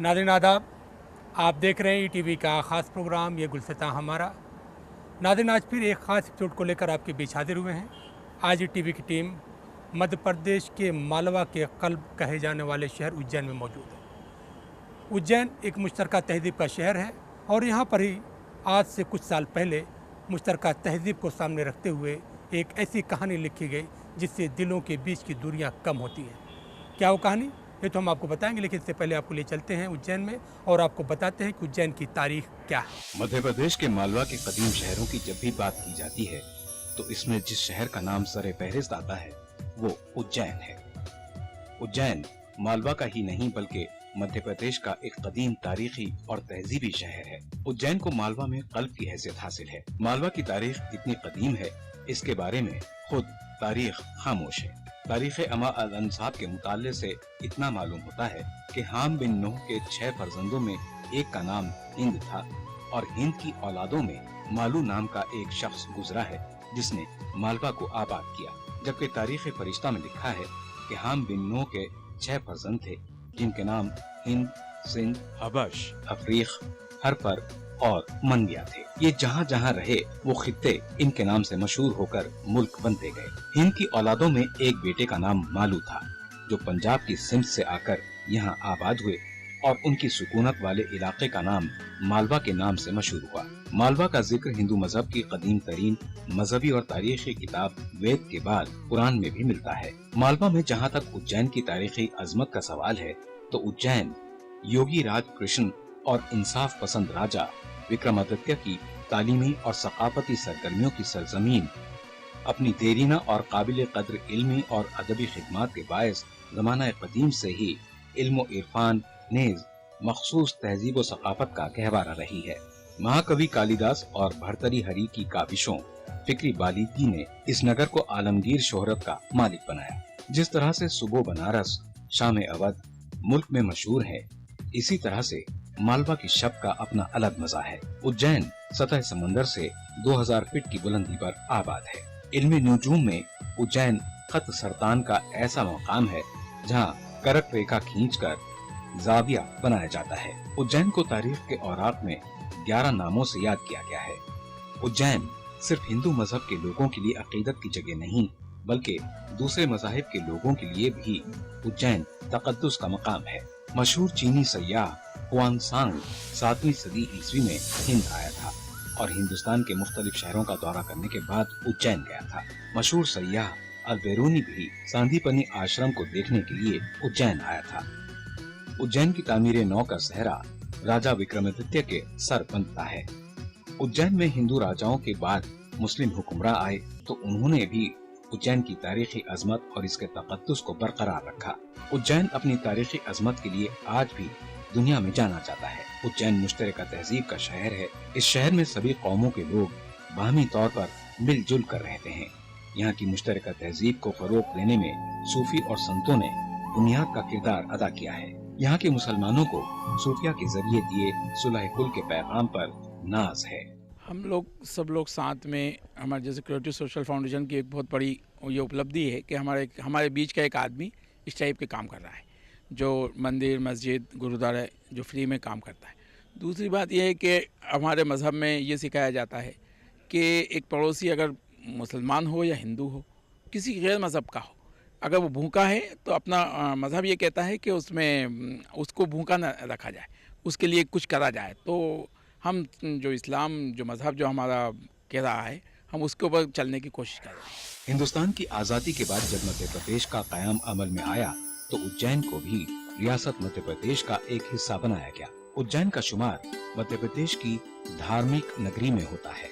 नाज़रीन आदाब, आप देख रहे हैं ईटीवी का ख़ास प्रोग्राम ये गुलसिता हमारा। नाज़रीन आज फिर एक ख़ास एपिसोड को लेकर आपके बीच हाजिर हुए हैं। आज ईटीवी की टीम मध्य प्रदेश के मालवा के क़ल्ब कहे जाने वाले शहर उज्जैन में मौजूद है। उज्जैन एक मुश्तरका तहज़ीब का शहर है और यहाँ पर ही आज से कुछ साल पहले मुश्तरका तहज़ीब को सामने रखते हुए एक ऐसी कहानी लिखी गई जिससे दिलों के बीच की दूरियाँ कम होती हैं। क्या वो कहानी, ये तो हम आपको बताएंगे, लेकिन इससे पहले आपको ले चलते हैं उज्जैन में और आपको बताते हैं कि उज्जैन की तारीख क्या है। मध्य प्रदेश के मालवा के कदीम शहरों की जब भी बात की जाती है तो इसमें जिस शहर का नाम सरे फहरिस्त आता है वो उज्जैन है। उज्जैन मालवा का ही नहीं बल्कि मध्य प्रदेश का एक कदीम तारीखी और तहजीबी शहर है। उज्जैन को मालवा में क़ल्ब की हैसियत हासिल है। मालवा की तारीख इतनी कदीम है, इसके बारे में खुद तारीख खामोश है। तारीख अमा अल अंसाब के मुताले से इतना मालूम होता है कि हाम बिन नूह के 6 फर्जंदों में एक का नाम हिंद था और हिंद की औलादों में मालू नाम का एक शख्स गुजरा है जिसने मालवा को आबाद किया। जबकि तारीख फरिश्ता में लिखा है कि हाम बिन नूह के 6 फर्जंद थे जिनके नाम हिंद, सिंध, हबश, अफ्रीक, हरपर और मंगिया थे। ये जहाँ जहाँ रहे वो खित्ते इनके नाम से मशहूर होकर मुल्क बनते गए। हिंद की औलादों में एक बेटे का नाम मालू था जो पंजाब की सिंध से आकर यहाँ आबाद हुए और उनकी सुकूनत वाले इलाके का नाम मालवा के नाम से मशहूर हुआ। मालवा का जिक्र हिंदू मजहब की कदीम तरीन मजहबी और तारीखी किताब वेद के बाद कुरान में भी मिलता है। मालवा में जहाँ तक उज्जैन की तारीखी अजमत का सवाल है तो उज्जैन योगी राज कृष्ण और इंसाफ पसंद राजा विक्रमादित्य की तालीमी और सकाफती सरगर्मियों की सरजमीन, अपनी देरीना और काबिल कद्र इल्मी और अदबी खिदमात के बायस ज़माना कदीम से ही इल्म व इरफान नेज मखसूस तहजीब व सकाफत का गहवारा रही है। महाकवि कालिदास और भर्तरी हरि की काविशों, फिक्री बालिगी ने इस नगर को आलमगीर शोहरत का मालिक बनाया। जिस तरह से सुबह बनारस, शाम अवध मुल्क में मशहूर है, इसी तरह से मालवा की शब का अपना अलग मजा है। उज्जैन सतह समंदर से 2000 फीट की बुलंदी पर आबाद है। इल्मी नुजूम में उज्जैन खत सरतान का ऐसा मकाम है जहाँ करक रेखा खींचकर जाविया बनाया जाता है। उज्जैन को तारीख के औराक में 11 नामों से याद किया गया है। उज्जैन सिर्फ हिंदू मजहब के लोगों के लिए अकीदत की जगह नहीं बल्कि दूसरे मजाहिब के लोगों के लिए भी उज्जैन तकद्दुस का मकाम है। मशहूर चीनी सयाह हुआनसांग 7वीं सदी ईस्वी में हिंद आया था और हिंदुस्तान के मुख्तलिफ शहरों का दौरा करने के बाद उज्जैन गया था। मशहूर सयाह अल-बेरूनी भी सांदीपनी आश्रम को देखने के लिए उज्जैन आया था। उज्जैन की तामीर नौ का सहरा राजा विक्रमादित्य के सर बनता है। उज्जैन में हिंदू राजाओं के बाद मुस्लिम हुक्मरान आए तो उन्होंने भी उज्जैन की तारीखी अजमत और इसके तकद्दुस को बरकरार रखा। उज्जैन अपनी तारीखी अजमत के लिए आज भी दुनिया में जाना जाता है। उज्जैन मुश्तरका तहजीब का शहर है। इस शहर में सभी कौमों के लोग बाहमी तौर पर मिलजुल कर रहते हैं। यहाँ की मुश्तरका तहजीब को फरोग देने में सूफी और संतों ने बुनियाद का किरदार अदा किया है। यहाँ के मुसलमानों को सूफिया के जरिए दिए सुलह कुल के पैगाम पर नाज है। हम लोग सब लोग साथ में, हमारे जैसे क्रिएटिव सोशल फाउंडेशन की एक बहुत बड़ी ये उपलब्धि है कि हमारे बीच का एक आदमी इस टाइप के काम कर रहा है जो मंदिर, मस्जिद, गुरुद्वारा जो फ्री में काम करता है। दूसरी बात यह है कि हमारे मज़हब में ये सिखाया जाता है कि एक पड़ोसी अगर मुसलमान हो या हिंदू हो, किसी गैर मज़हब का हो, अगर वो भूखा है तो अपना मज़हब ये कहता है कि उसमें उसको भूखा न रखा जाए, उसके लिए कुछ करा जाए। तो हम जो इस्लाम जो मज़हब जो हमारा कह रहा है, हम उसके ऊपर चलने की कोशिश कर रहे हैं। हिंदुस्तान की आज़ादी के बाद जब मध्य प्रदेश का क़याम अमल में आया तो उज्जैन को भी रियासत मध्य प्रदेश का एक हिस्सा बनाया गया। उज्जैन का शुमार मध्य प्रदेश की धार्मिक नगरी में होता है।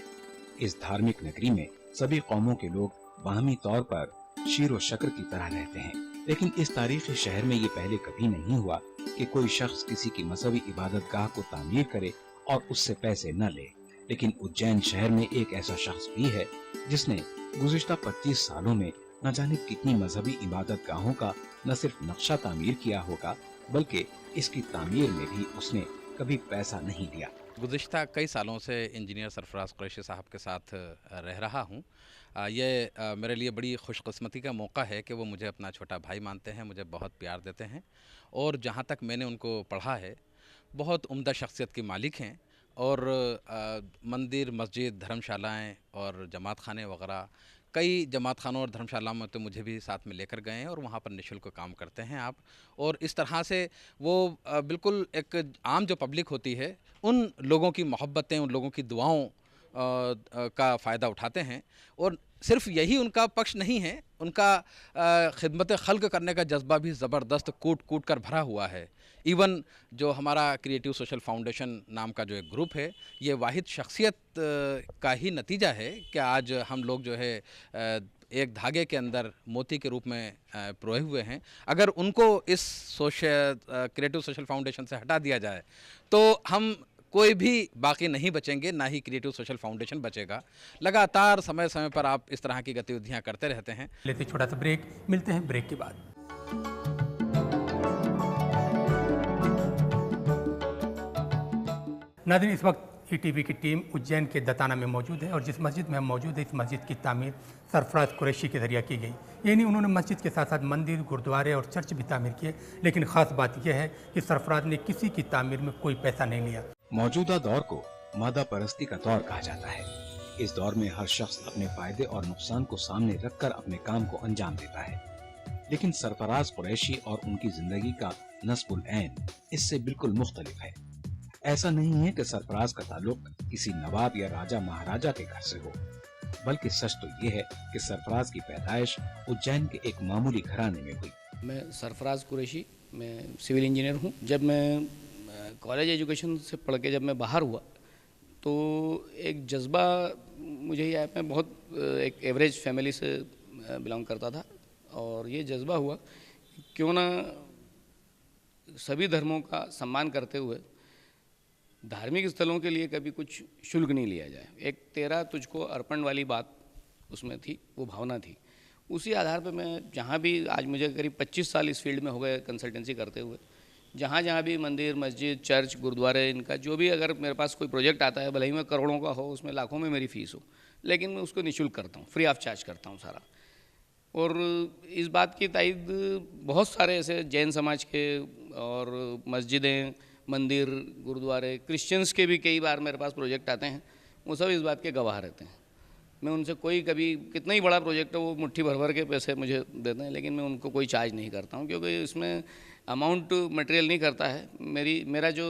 इस धार्मिक नगरी में सभी कौमों के लोग बाहमी तौर पर शीर व शक्र की तरह रहते हैं। लेकिन इस तारीखी शहर में ये पहले कभी नहीं हुआ कि कोई शख्स किसी की मजहबी इबादत गाह को तामीर करे और उससे पैसे न ले। लेकिन उज्जैन शहर में एक ऐसा शख्स भी है जिसने गुज़िश्ता 25 सालों में न जाने कितनी मजहबी इबादत गाहों का न सिर्फ नक्शा तामीर किया होगा बल्कि इसकी तामीर में भी उसने कभी पैसा नहीं लिया। गुज़िश्ता कई सालों से इंजीनियर सरफराज कुरैशी साहब के साथ रह रहा हूँ। ये मेरे लिए बड़ी खुशकिस्मती का मौका है कि वो मुझे अपना छोटा भाई मानते हैं, मुझे बहुत प्यार देते हैं और जहाँ तक मैंने उनको पढ़ा है बहुत उम्दा शख्सियत के मालिक हैं और मंदिर, मस्जिद, धर्मशालाएं और जमात खाने वगैरह कई जमात खानों और धर्मशालाओं में तो मुझे भी साथ में लेकर गए हैं और वहाँ पर निःशुल्क काम करते हैं आप। और इस तरह से वो बिल्कुल एक आम जो पब्लिक होती है उन लोगों की मोहब्बतें, उन लोगों की दुआओं का फ़ायदा उठाते हैं। और सिर्फ यही उनका पक्ष नहीं है, उनका खिदमत खल्क करने का जज्बा भी ज़बरदस्त कूट कूट कर भरा हुआ है। इवन जो हमारा क्रिएटिव सोशल फाउंडेशन नाम का जो एक ग्रुप है, ये वाहिद शख्सियत का ही नतीजा है कि आज हम लोग जो है एक धागे के अंदर मोती के रूप में पिरोए हुए हैं। अगर उनको इस क्रिएटिव सोशल फाउंडेशन से हटा दिया जाए तो हम कोई भी बाकी नहीं बचेंगे, ना ही क्रिएटिव सोशल फाउंडेशन बचेगा। लगातार समय समय पर आप इस तरह की गतिविधियां करते रहते हैं। लेते छोटा सा ब्रेक, मिलते हैं ब्रेक के बाद। नाज़रीन, इस वक्त ईटीवी की टीम उज्जैन के दताना में मौजूद है और जिस मस्जिद में हम मौजूद है, इस मस्जिद की तामीर सरफराज कुरैशी के ज़रिए की गई। ये नहीं, उन्होंने मस्जिद के साथ साथ मंदिर, गुरुद्वारे और चर्च भी तामीर किए, लेकिन ख़ास बात यह है कि सरफराज ने किसी की तामीर में कोई पैसा नहीं लिया। मौजूदा दौर को मादा परस्ती का दौर कहा जाता है। इस दौर में हर शख्स अपने फायदे और नुकसान को सामने रखकर अपने काम को अंजाम देता है, लेकिन सरफराज कुरैशी और उनकी जिंदगी का नस्बुल ऐन इससे बिल्कुल मुख्तलिफ है। ऐसा नहीं है कि सरफराज का ताल्लुक किसी नवाब या राजा महाराजा के घर से हो, बल्कि सच तो ये है कि सरफराज की पैदाइश उज्जैन के एक मामूली घराने में हुई। मैं सरफराज कुरैशी, मैं सिविल इंजीनियर हूँ। जब मैं कॉलेज एजुकेशन से पढ़ के जब मैं बाहर हुआ तो एक जज्बा मुझे ये, मैं बहुत एक एवरेज फैमिली से बिलोंग करता था और ये जज्बा हुआ क्यों ना सभी धर्मों का सम्मान करते हुए धार्मिक स्थलों के लिए कभी कुछ शुल्क नहीं लिया जाए। एक तेरा तुझको अर्पण वाली बात उसमें थी, वो भावना थी। उसी आधार पे मैं जहाँ भी, आज मुझे करीब 25 साल इस फील्ड में हो गए कंसल्टेंसी करते हुए, जहाँ जहाँ भी मंदिर, मस्जिद, चर्च, गुरुद्वारे, इनका जो भी अगर मेरे पास कोई प्रोजेक्ट आता है, भले ही मैं करोड़ों का हो, उसमें लाखों में मेरी फ़ीस हो, लेकिन मैं उसको निःशुल्क करता हूँ, फ्री ऑफ चार्ज करता हूँ सारा। और इस बात की तायद बहुत सारे ऐसे जैन समाज के और मस्जिदें, मंदिर, गुरुद्वारे, क्रिश्चियंस के भी कई बार मेरे पास प्रोजेक्ट आते हैं, वो सब इस बात के गवाह रहते हैं। मैं उनसे कोई कभी कितना ही बड़ा प्रोजेक्ट है वो मुट्ठी भर भर के पैसे मुझे देते हैं, लेकिन मैं उनको कोई चार्ज नहीं करता हूँ, क्योंकि इसमें अमाउंट मटेरियल नहीं करता है। मेरा जो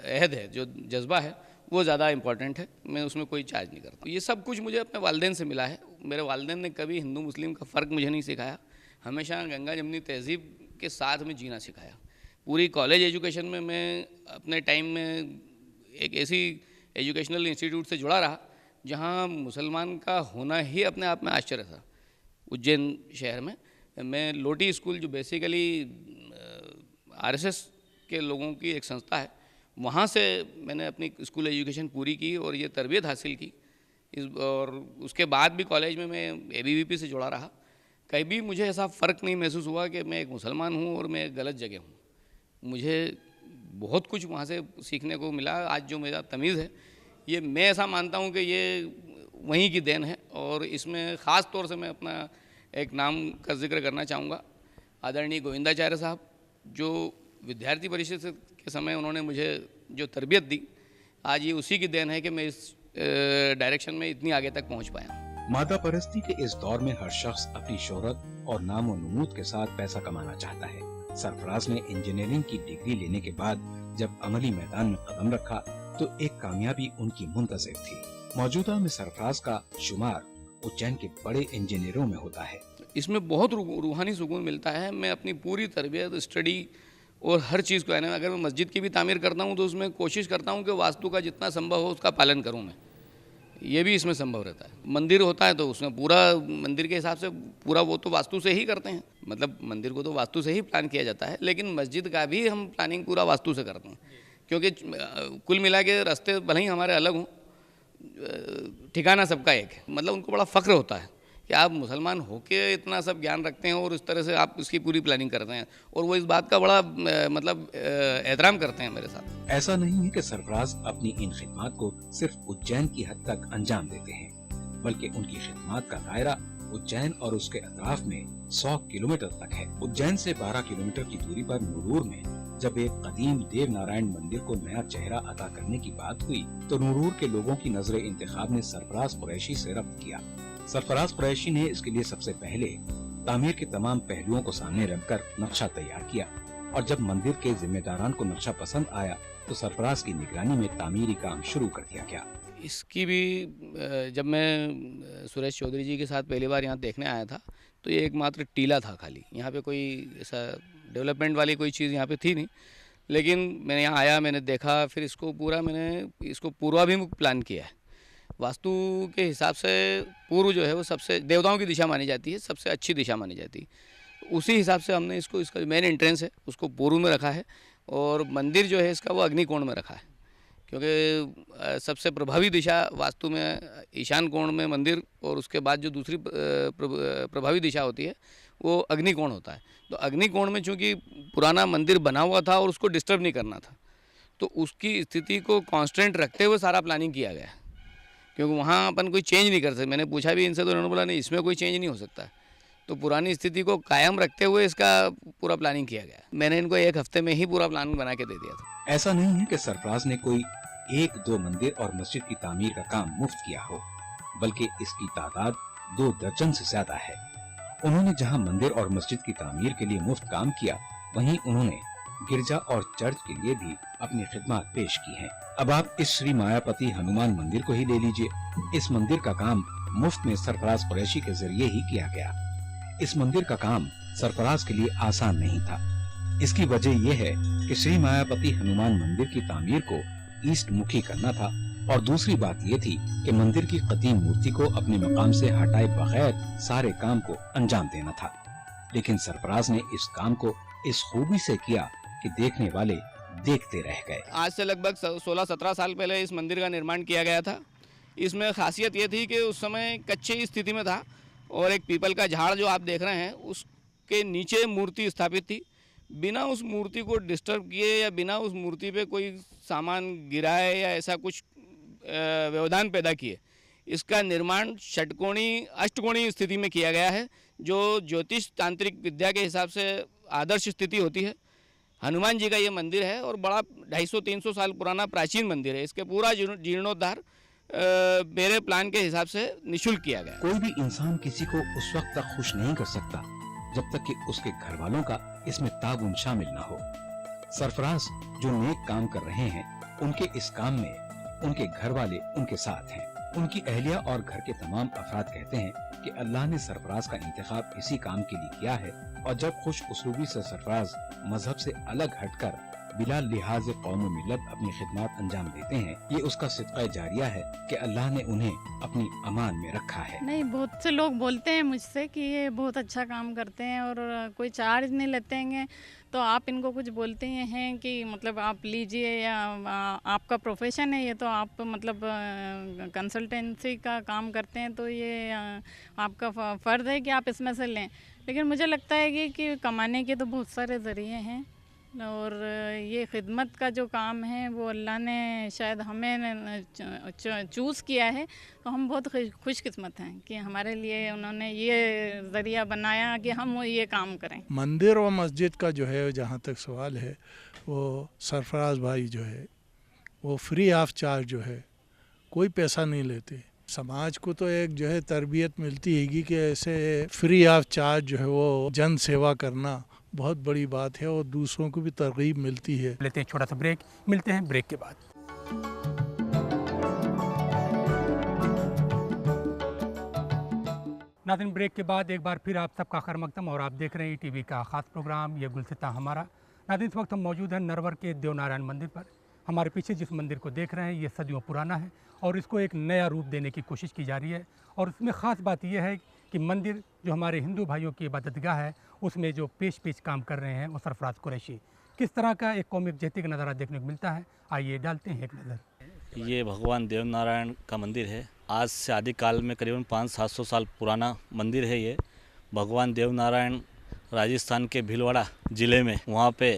अहद है, जो जज्बा है, वो ज़्यादा इम्पॉर्टेंट है। मैं उसमें कोई चार्ज नहीं करता। ये सब कुछ मुझे अपने वालिदैन से मिला है। मेरे वालिदैन ने कभी हिंदू मुस्लिम का फ़र्क मुझे नहीं सिखाया, हमेशा गंगा जमनी तहज़ीब के साथ में जीना सिखाया। पूरी कॉलेज एजुकेशन में मैं अपने टाइम में एक ऐसी एजुकेशनल इंस्टीट्यूट से जुड़ा रहा जहाँ मुसलमान का होना ही अपने आप में आश्चर्य था। उज्जैन शहर में मैं लोटी स्कूल, जो बेसिकली आरएसएस के लोगों की एक संस्था है, वहाँ से मैंने अपनी स्कूल एजुकेशन पूरी की और ये तरबियत हासिल की। और उसके बाद भी कॉलेज में मैं एबीवीपी से जुड़ा रहा। कहीं भी मुझे ऐसा फ़र्क नहीं महसूस हुआ कि मैं एक मुसलमान हूँ और मैं एक गलत जगह हूँ। मुझे बहुत कुछ वहाँ से सीखने को मिला। आज जो मेरा तमीज़ है, ये मैं ऐसा मानता हूँ कि ये वहीं की देन है। और इसमें ख़ास तौर से मैं अपना एक नाम का जिक्र करना चाहूँगा, आदरणीय गोविंदाचार्य साहब, जो विद्यार्थी परिषद के समय उन्होंने मुझे जो तरबियत दी, आज ये उसी की देन है कि मैं इस डायरेक्शन में इतनी आगे तक पहुँच पाया। मादा परस्ती के इस दौर में हर शख्स अपनी शोहरत और नाम व नमूद के साथ पैसा कमाना चाहता है। सरफराज ने इंजीनियरिंग की डिग्री लेने के बाद जब अमली मैदान में कदम रखा तो एक कामयाबी उनकी मुंतज़िर थी। मौजूदा में सरफराज का शुमार उज्जैन के बड़े इंजीनियरों में होता है। इसमें बहुत रूहानी सुकून मिलता है। मैं अपनी पूरी तरबियत, स्टडी और हर चीज़ को, यानी अगर मैं मस्जिद की भी तामीर करता हूँ तो उसमें कोशिश करता हूँ कि वास्तु का जितना संभव हो उसका पालन करूँ मैं। ये भी इसमें संभव रहता है। मंदिर होता है तो उसमें पूरा मंदिर के हिसाब से पूरा वो तो वास्तु से ही करते हैं, मतलब मंदिर को तो वास्तु से ही प्लान किया जाता है, लेकिन मस्जिद का भी हम प्लानिंग पूरा वास्तु से करते हैं। क्योंकि कुल मिला के रास्ते भले ही हमारे अलग हों, ठिकाना सबका एक है। मतलब उनको बड़ा फ़ख्र होता है कि आप मुसलमान होके इतना सब ज्ञान रखते हैं और इस तरह से आप इसकी पूरी प्लानिंग करते हैं, और वो इस बात का बड़ा मतलब एहतराम करते हैं मेरे साथ। ऐसा नहीं है कि सरफराज अपनी इन खिदमात को सिर्फ उज्जैन की हद तक अंजाम देते हैं, बल्कि उनकी खिदमात का दायरा उज्जैन और उसके अतराफ में 100 किलोमीटर तक है। उज्जैन से 12 किलोमीटर की दूरी पर नुरूर में जब एक कदीम देव नारायण मंदिर को नया चेहरा अता करने की बात हुई तो नुरूर के लोगों की नजर इंतखाब ने सरफराज कुरैशी से रब्त किया। सरफराज कुरैशी ने इसके लिए सबसे पहले तामीर के तमाम पहलुओं को सामने रखकर नक्शा तैयार किया और जब मंदिर के जिम्मेदारान को नक्शा पसंद आया तो सरफराज की निगरानी में तामीरी काम शुरू कर दिया गया। इसकी भी जब मैं सुरेश चौधरी जी के साथ पहली बार यहाँ देखने आया था तो ये एकमात्र टीला था खाली। यहाँ पे कोई ऐसा डेवलपमेंट वाली कोई चीज़ यहाँ पे थी नहीं, लेकिन मैंने यहाँ आया, मैंने देखा, फिर मैंने इसको पूर्वाभिमुख प्लान किया है। वास्तु के हिसाब से पूर्व जो है वो सबसे देवताओं की दिशा मानी जाती है, सबसे अच्छी दिशा मानी जाती है। उसी हिसाब से हमने इसका मेन एंट्रेंस है उसको पूर्व में रखा है और मंदिर जो है इसका वो अग्निकोण में रखा है, क्योंकि सबसे प्रभावी दिशा वास्तु में ईशान कोण में मंदिर और उसके बाद जो दूसरी प्रभावी दिशा होती है वो अग्निकोण होता है। तो अग्निकोण में चूँकि पुराना मंदिर बना हुआ था और उसको डिस्टर्ब नहीं करना था, तो उसकी स्थिति को कांस्टेंट रखते हुए सारा प्लानिंग किया गया, क्योंकि वहाँ अपन कोई चेंज नहीं कर सकते। मैंने पूछा भी इनसे तो उन्होंने बोला नहीं, इसमें कोई चेंज नहीं हो सकता। तो पुरानी स्थिति को कायम रखते हुए इसका पूरा प्लानिंग किया गया। मैंने इनको 1 हफ्ते में ही पूरा प्लान बना के दे दिया था। ऐसा नहीं है कि सरफराज ने कोई 1-2 मंदिर और मस्जिद की तामीर का काम मुफ्त किया हो, बल्कि इसकी तादाद 2 दर्जन से ज्यादा है। उन्होंने जहां मंदिर और मस्जिद की तामीर के लिए मुफ्त काम किया, वहीं उन्होंने गिरजा और चर्च के लिए भी अपनी खिदमत पेश की हैं। अब आप इस श्री मायापति हनुमान मंदिर को ही ले लीजिए। इस मंदिर का काम मुफ्त में सरफराज कुरैशी के जरिए ही किया गया। इस मंदिर का काम सरफराज के लिए आसान नहीं था। इसकी वजह यह है कि श्री मायापति हनुमान मंदिर की तामीर को ईस्ट मुखी करना था और दूसरी बात यह थी कि मंदिर की कदीम मूर्ति को अपने मकाम से हटाए बगैर सारे काम को अंजाम देना था। लेकिन सरफराज ने इस काम को इस खूबी से किया कि देखने वाले देखते रह गए। आज से लगभग 16-17 साल पहले इस मंदिर का निर्माण किया गया था। इसमें खासियत ये थी कि उस समय कच्ची स्थिति में था और एक पीपल का झाड़ जो आप देख रहे हैं उसके नीचे मूर्ति स्थापित थी। बिना उस मूर्ति को डिस्टर्ब किए या बिना उस मूर्ति पे कोई सामान गिराए या ऐसा कुछ व्यवधान पैदा किए इसका निर्माण षटकोणी अष्टकोणीय स्थिति में किया गया है, जो ज्योतिष तांत्रिक विद्या के हिसाब से आदर्श स्थिति होती है। हनुमान जी का ये मंदिर है और बड़ा 250-300 साल पुराना प्राचीन मंदिर है। इसके पूरा जीर्णोद्धार मेरे प्लान के हिसाब से निःशुल्क किया गया। कोई भी इंसान किसी को उस वक्त तक खुश नहीं कर सकता जब तक कि उसके घर वालों का इसमें ताउन शामिल न हो। सरफराज जो नेक काम कर रहे हैं, उनके इस काम में उनके घर वाले उनके साथ हैं। उनकी अहलिया और घर के तमाम अफराद कहते हैं कि अल्लाह ने सरफराज का इंतखाब इसी काम के लिए किया है और जब खुश उसलूबी से सरफराज मजहब से अलग हटकर बिला लिहाज कौम मिलत अपनी खिदमत अंजाम देते हैं, ये उसका सिदक़ा जारिया है कि अल्लाह ने उन्हें अपनी अमान में रखा है। नहीं, बहुत से लोग बोलते हैं मुझसे कि ये बहुत अच्छा काम करते हैं और कोई चार्ज नहीं लेते हैं, तो आप इनको कुछ बोलते हैं कि मतलब आप लीजिए या आपका प्रोफेशन है ये, तो आप मतलब कंसल्टेंसी का काम करते हैं तो ये आपका फ़र्ज़ है कि आप इसमें से लें। लेकिन मुझे लगता है कि कमाने के तो बहुत सारे ज़रिए हैं और ये खिदमत का जो काम है वो अल्लाह ने शायद हमें चूज़ किया है, तो हम बहुत खुशकिस्मत हैं कि हमारे लिए उन्होंने ये ज़रिया बनाया कि हम ये काम करें। मंदिर और मस्जिद का जो है, जहाँ तक सवाल है, वो सरफराज भाई जो है वो फ्री ऑफ चार्ज जो है, कोई पैसा नहीं लेते। समाज को तो एक जो है तरबियत मिलती है कि ऐसे फ्री ऑफ चार्ज जो है वो जन सेवा करना बहुत बड़ी बात है और दूसरों को भी तरगीब मिलती है। लेते हैं छोटा सा ब्रेक, मिलते हैं ब्रेक के बाद। नाज़रीन, ब्रेक के बाद एक बार फिर आप सबका खैर मकदम और आप देख रहे हैं टीवी का ख़ास प्रोग्राम ये गुलसिता हमारा। नाज़रीन, इस वक्त हम मौजूद हैं नरवर के देव नारायण मंदिर पर। हमारे पीछे जिस मंदिर को देख रहे हैं ये सदियों पुराना है और इसको एक नया रूप देने की कोशिश की जा रही है। और इसमें ख़ास बात यह है कि मंदिर जो हमारे हिंदू भाइयों की इबादतगाह है उसमें जो पेश काम कर रहे हैं वो सरफराज कुरैशी, किस तरह का एक कौमी यकजहती का नज़ारा देखने को मिलता है, आइए डालते हैं एक नज़र। ये भगवान देव नारायण का मंदिर है। आज से आदिकाल में करीबन 500-700 साल पुराना मंदिर है। ये भगवान देव नारायण राजस्थान के भीलवाड़ा ज़िले में वहाँ पे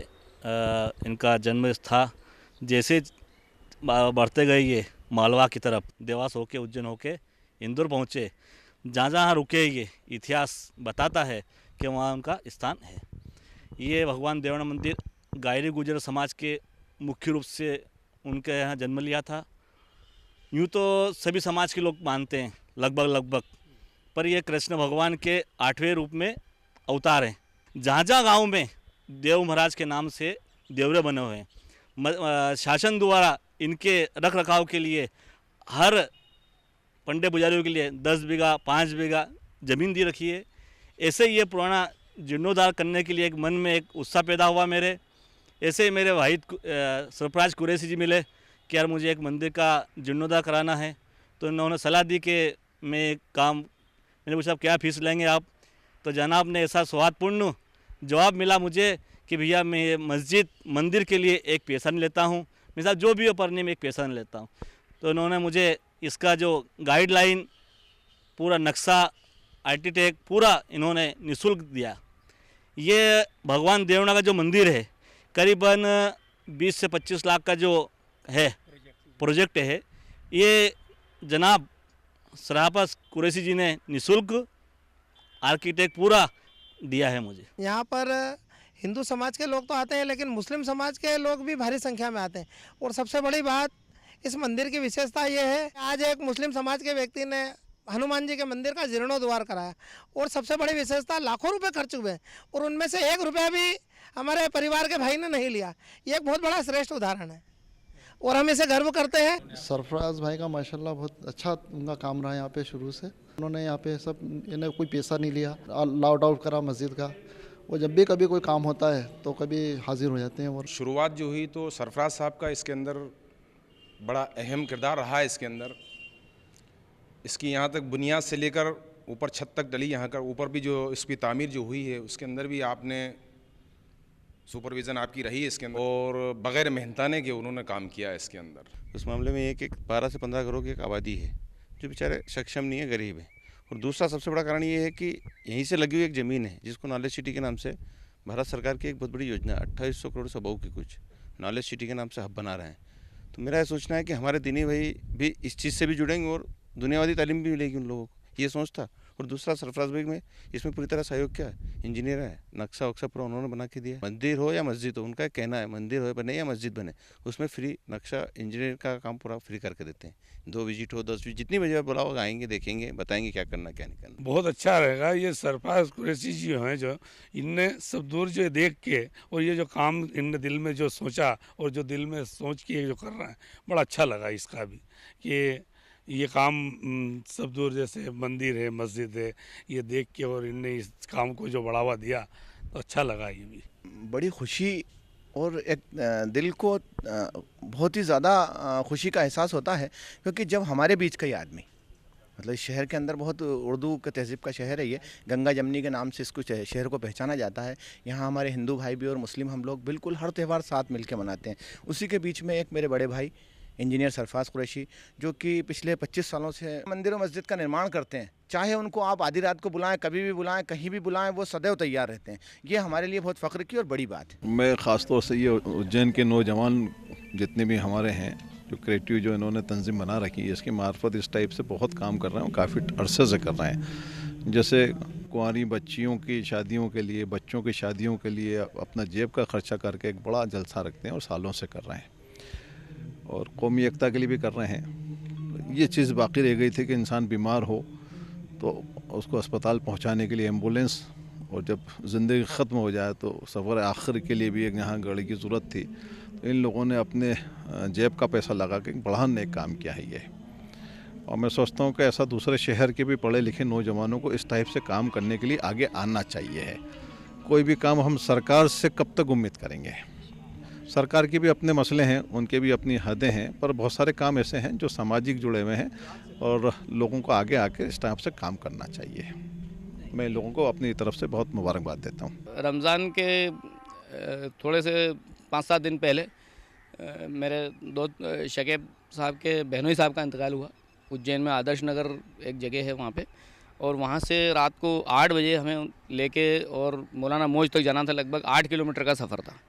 इनका जन्म था। जैसे बढ़ते गए ये मालवा की तरफ, देवास होके उज्जैन होके इंदौर पहुँचे जहाँ जहाँ रुके ये इतिहास बताता है कि वहाँ उनका स्थान है। ये भगवान देवना मंदिर गायरी गुजर समाज के मुख्य रूप से उनके यहाँ जन्म लिया था। यूँ तो सभी समाज के लोग मानते हैं लगभग, पर ये कृष्ण भगवान के 8वें रूप में अवतार हैं। जहाँ जहाँ गाँव में देव महाराज के नाम से देवरे बने हुए हैं, शासन द्वारा इनके रख रखाव के लिए हर पंडे पुजारियों के लिए 10 बीघा 5 बीघा ज़मीन दी रखी है। ऐसे ही ये पुराना जीर्णोद्धार करने के लिए एक मन में एक उत्साह पैदा हुआ मेरे। ऐसे ही मेरे भाई सरफराज कुरैशी जी मिले कि यार मुझे एक मंदिर का जीर्णोद्धार कराना है, तो उन्होंने सलाह दी कि मैं एक काम, मैंने पूछा क्या फ़ीस लेंगे आप, तो जनाब ने ऐसा सौहार्दपूर्ण जवाब मिला मुझे कि भैया मैं ये मस्जिद मंदिर के लिए एक पैसा नहीं लेता हूँ, मेरे साथ जो भी हो पढ़ने में एक पैसा नहीं लेता हूँ। तो उन्होंने मुझे इसका जो गाइडलाइन, पूरा नक्शा, आर्किटेक्ट पूरा इन्होंने निःशुल्क दिया। ये भगवान देवना का जो मंदिर है करीबन 20 से 25 लाख का जो है प्रोजेक्ट है, ये जनाब सरफराज कुरैशी जी ने निःशुल्क आर्किटेक्ट पूरा दिया है मुझे। यहाँ पर हिंदू समाज के लोग तो आते हैं, लेकिन मुस्लिम समाज के लोग भी भारी संख्या में आते हैं। और सबसे बड़ी बात इस मंदिर की विशेषता ये है, आज एक मुस्लिम समाज के व्यक्ति ने हनुमान जी के मंदिर का जीर्णोद्धार कराया और सबसे बड़ी विशेषता लाखों रुपए खर्च हुए और उनमें से 1 रुपया भी हमारे परिवार के भाई ने नहीं लिया। ये एक बहुत बड़ा श्रेष्ठ उदाहरण है और हम इसे गर्व करते हैं। सरफराज भाई का माशाल्लाह बहुत अच्छा उनका काम रहा यहाँ पे शुरू से। उन्होंने यहाँ पे सब, इन्हें कोई पैसा नहीं लिया, लॉट आउट करा मस्जिद का। वो जब भी कभी कोई काम होता है तो कभी हाजिर हो जाते हैं। और शुरुआत जो हुई तो सरफराज साहब का इसके अंदर बड़ा अहम किरदार रहा है। इसके अंदर इसकी यहाँ तक बुनियाद से लेकर ऊपर छत तक डली, यहाँ का ऊपर भी जो इसकी तामीर जो हुई है उसके अंदर भी आपने सुपरविज़न आपकी रही है इसके अंदर, और बग़ैर मेहनताने के उन्होंने काम किया है इसके अंदर। उस मामले में एक 12 से 15 करोड़ की एक आबादी है जो बेचारे सक्षम नहीं है, गरीब है। और दूसरा सबसे बड़ा कारण ये है कि यहीं से लगी हुई एक ज़मीन है जिसको नॉलेज सिटी के नाम से भारत सरकार की एक बहुत बड़ी योजना 2800 करोड़ से बहु की कुछ नॉलेज सिटी के नाम से हब बना रहे हैं। तो मेरा ये सोचना है कि हमारे दीनी भाई भी इस चीज़ से भी जुड़ेंगे और दुनियावादी तालीम भी मिलेगी उन लोगों को, ये सोच था। और दूसरा सरफराज भाई में इसमें पूरी तरह सहयोग क्या है, इंजीनियर है, नक्शा वक्शा पूरा उन्होंने बना के दिया। मंदिर हो या मस्जिद हो, उनका कहना है मंदिर हो बने या मस्जिद बने, उसमें फ्री नक्शा इंजीनियर का काम पूरा फ्री करके देते हैं। 2 विजिट हो 10 विजिट जितनी बजे बुलाओ आएंगे, देखेंगे, बताएंगे क्या करना क्या नहीं करना। बहुत अच्छा रहेगा। ये सरफराज कुरैशी जी हैं जो इनने सब दूर जो देख के और ये जो काम इनने दिल में जो सोचा और जो दिल में सोच के जो कर रहे हैं, बड़ा अच्छा लगा इसका भी कि ये काम सब दूर जैसे मंदिर है, मस्जिद है, ये देख के और इनने इस काम को जो बढ़ावा दिया तो अच्छा लगा। ये भी बड़ी खुशी और एक दिल को बहुत ही ज़्यादा खुशी का एहसास होता है, क्योंकि जब हमारे बीच का ही आदमी, मतलब इस शहर के अंदर बहुत उर्दू के तहज़ीब का शहर है, ये गंगा जमनी के नाम से इसको शहर को पहचाना जाता है। यहाँ हमारे हिंदू भाई भी और मुस्लिम हम लोग बिल्कुल हर त्यौहार साथ मिल के मनाते हैं। उसी के बीच में एक मेरे बड़े भाई इंजीनियर सरफराज कुरैशी जो कि पिछले 25 सालों से मंदिर और मस्जिद का निर्माण करते हैं, चाहे उनको आप आधी रात को बुलाएं, कभी भी बुलाएं, कहीं भी बुलाएं, वो सदैव तैयार रहते हैं। ये हमारे लिए बहुत फ़ख्र की और बड़ी बात है। मैं ख़ास तौर से ये उज्जैन के नौजवान जितने भी हमारे हैं, जो क्रिएटिव जो इन्होंने तंजीम बना रखी है, इसकी मार्फत इस टाइप से बहुत काम कर रहे हैं, काफ़ी अरसे से कर रहे हैं। जैसे कुंवारी बच्चियों की शादियों के लिए, बच्चों की शादियों के लिए अपना जेब का खर्चा करके एक बड़ा जलसा रखते हैं और सालों से कर रहे हैं, और कौमी एकता के लिए भी कर रहे हैं। ये चीज़ बाकी रह गई थी कि इंसान बीमार हो तो उसको अस्पताल पहुंचाने के लिए एम्बुलेंस, और जब ज़िंदगी ख़त्म हो जाए तो सफ़र आखिर के लिए भी एक यहाँ गाड़ी की ज़रूरत थी। तो इन लोगों ने अपने जेब का पैसा लगा के बड़ा नेक काम किया है ये। और मैं सोचता हूँ कि ऐसा दूसरे शहर के भी पढ़े लिखे नौजवानों को इस टाइप से काम करने के लिए आगे आना चाहिए है। कोई भी काम हम सरकार से कब तक उम्मीद करेंगे? सरकार के भी अपने मसले हैं, उनके भी अपनी हदें हैं, पर बहुत सारे काम ऐसे हैं जो सामाजिक जुड़े हुए हैं और लोगों को आगे आके इस टाइप से काम करना चाहिए। मैं लोगों को अपनी तरफ से बहुत मुबारकबाद देता हूँ। रमज़ान के थोड़े से 5-7 दिन पहले मेरे दोस्त शकीब साहब के बहनोई साहब का इंतकाल हुआ। उज्जैन में आदर्श नगर एक जगह है वहाँ पे, और वहाँ से रात को 8 बजे हमें लेके और मौलाना मौज तक जाना था। लगभग 8 किलोमीटर का सफ़र था।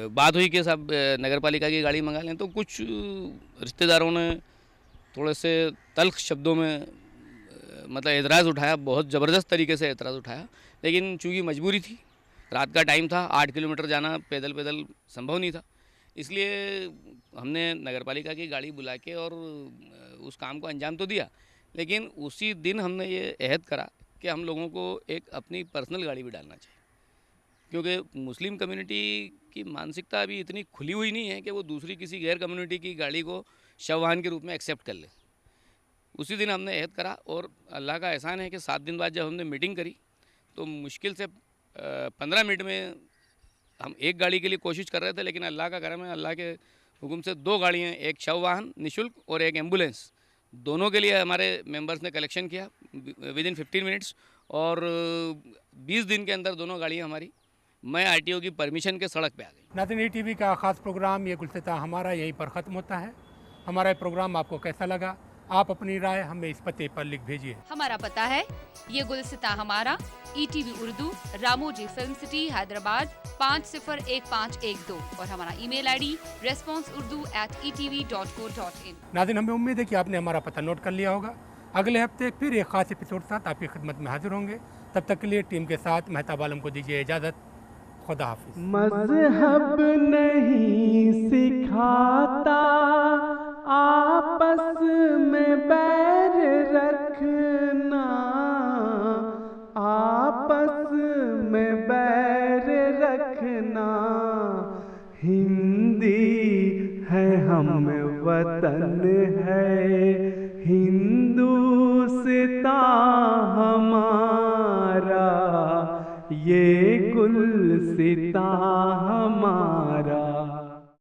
बात हुई कि साहब नगर पालिका की गाड़ी मंगा लें, तो कुछ रिश्तेदारों ने थोड़े से तल्ख शब्दों में मतलब एतराज़ उठाया, बहुत ज़बरदस्त तरीके से एतराज़ उठाया, लेकिन चूँकि मजबूरी थी, रात का टाइम था, 8 किलोमीटर जाना पैदल पैदल संभव नहीं था, इसलिए हमने नगर पालिका की गाड़ी बुला के और उस काम को अंजाम तो दिया, लेकिन उसी दिन हमने ये अहद करा कि हम लोगों को एक अपनी पर्सनल गाड़ी भी डालना चाहिए, क्योंकि मुस्लिम कम्युनिटी की मानसिकता अभी इतनी खुली हुई नहीं है कि वो दूसरी किसी गैर कम्युनिटी की गाड़ी को शव वाहन के रूप में एक्सेप्ट कर ले। उसी दिन हमने अहद करा और अल्लाह का एहसान है कि 7 दिन बाद जब हमने मीटिंग करी तो मुश्किल से 15 मिनट में हम एक गाड़ी के लिए कोशिश कर रहे थे, लेकिन अल्लाह का करम है, अल्लाह के हुक्म से 2 गाड़ियाँ, एक शव वाहन निःशुल्क और एक एम्बुलेंस, दोनों के लिए हमारे मेंबर्स ने कलेक्शन किया विदिन 15 मिनट्स, और 20 दिन के अंदर दोनों गाड़ियाँ हमारी मैं आरटीओ की परमिशन के सड़क पे आ गई। नाज़रीन, टीवी का ख़ास प्रोग्राम ये गुलसिता हमारा यहीं पर ख़त्म होता है। हमारा ये प्रोग्राम आपको कैसा लगा, आप अपनी राय हमें इस पते पर लिख भेजिए। हमारा पता है ये गुलसिता हमारा, ETV Urdu, Ramoji film city, Hyderabad 501512, और हमारा ईमेल ID responseurdu@etv.co.in। नाज़रीन, हमें उम्मीद है कि आपने हमारा पता नोट कर लिया होगा। अगले हफ्ते फिर एक ख़ास एपिसोड साथ आपकी खिदमत में हाजिर होंगे। तब तक के लिए टीम के साथ मेहताब आलम को दीजिए इजाज़त। खुदा हाफिज़। मज़हब नहीं सिखाता आपस में बैर रखना, आपस में बैर रखना। हिंदी है हम वतन है हिंदुस्तान हमारा, ये गुलसिता हमारा।